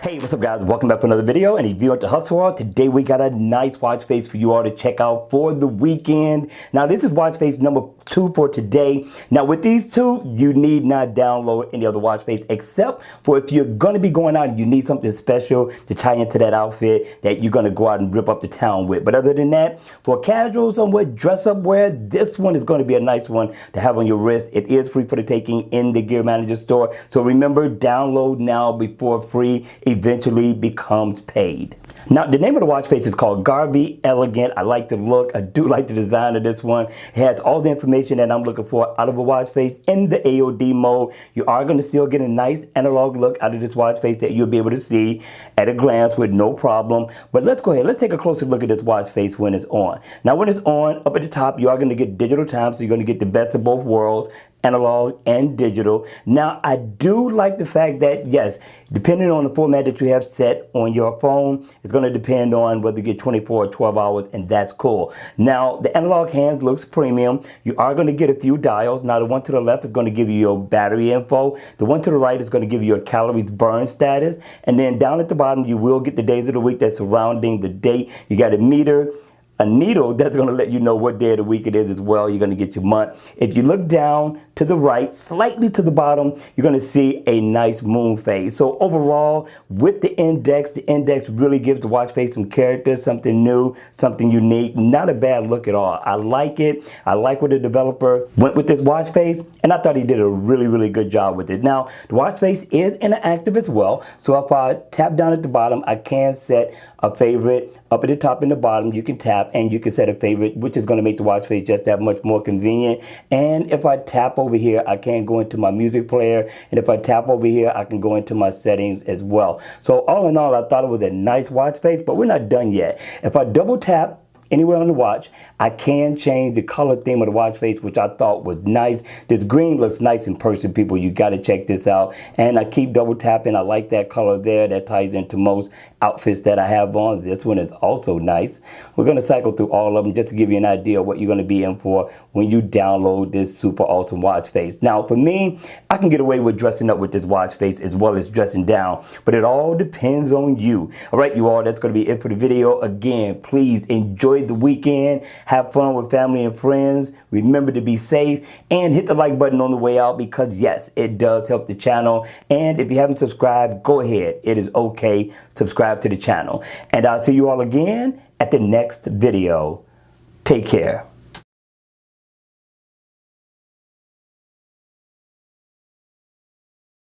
Hey, what's up guys? Welcome back for another video, and if you're into Hustle World, today we got a nice watch face for you all to check out for the weekend. Now this is watch face number 2 for today. Now with these two, you need not download any other watch face except for if you're going to be going out and you need something special to tie into that outfit that you're going to go out and rip up the town with. But other than that, for casual, somewhat dress up wear, this one is going to be a nice one to have on your wrist. It is free for the taking in the Gear Manager store. So remember, download now before free eventually becomes paid. Now the name of the watch face is called Garby Elegant. I like the look. I do like the design of this one. It has all the information that I'm looking for out of a watch face in the AOD mode. You are going to still get a nice analog look out of this watch face that you'll be able to see at a glance with no problem. But let's go ahead. Let's take a closer look at this watch face when it's on. Now when it's on, up at the top, you are going to get digital time, so you're going to get the best of both worlds, analog and digital. Now I do like the fact that yes, depending on the format that you have set on your phone, it's going to depend on whether you get 24 or 12 hours, and that's cool. Now the analog hands looks premium. You are going to get a few dials. Now the one to the left is going to give you your battery info. The one to the right is going to give you your calories burn status, and then down at the bottom you will get the days of the week that's surrounding the date. You got a meter, a needle that's going to let you know what day of the week it is as well. You're going to get your month. If you look down to the right, slightly to the bottom, you're going to see a nice moon phase. So overall, with the index really gives the watch face some character, something new, something unique. Not a bad look at all. I like it. I like where the developer went with this watch face, and I thought he did a really good job with it. Now, the watch face is interactive as well. So if I tap down at the bottom, I can set a favorite. Up at the top and the bottom, you can tap and you can set a favorite, which is going to make the watch face just that much more convenient. And if I tap over here, I can go into my music player. And if I tap over here, I can go into my settings as well. So all in all, I thought it was a nice watch face, but we're not done yet. If I double tap anywhere on the watch, I can change the color theme of the watch face, which I thought was nice. This green looks nice in person, people. You got to check this out. And I keep double tapping. I like that color there. That ties into most outfits that I have on. This one is also nice. We're going to cycle through all of them just to give you an idea of what you're going to be in for when you download this super awesome watch face. Now, for me, I can get away with dressing up with this watch face as well as dressing down, but it all depends on you. All right, you all, that's going to be it for the video. Again, please enjoy the weekend, have fun with family and friends, remember to be safe, and hit the like button on the way out, because yes, it does help the channel. And if you haven't subscribed, go ahead, it is okay, subscribe to the channel, and I'll see you all again at the next video. Take care.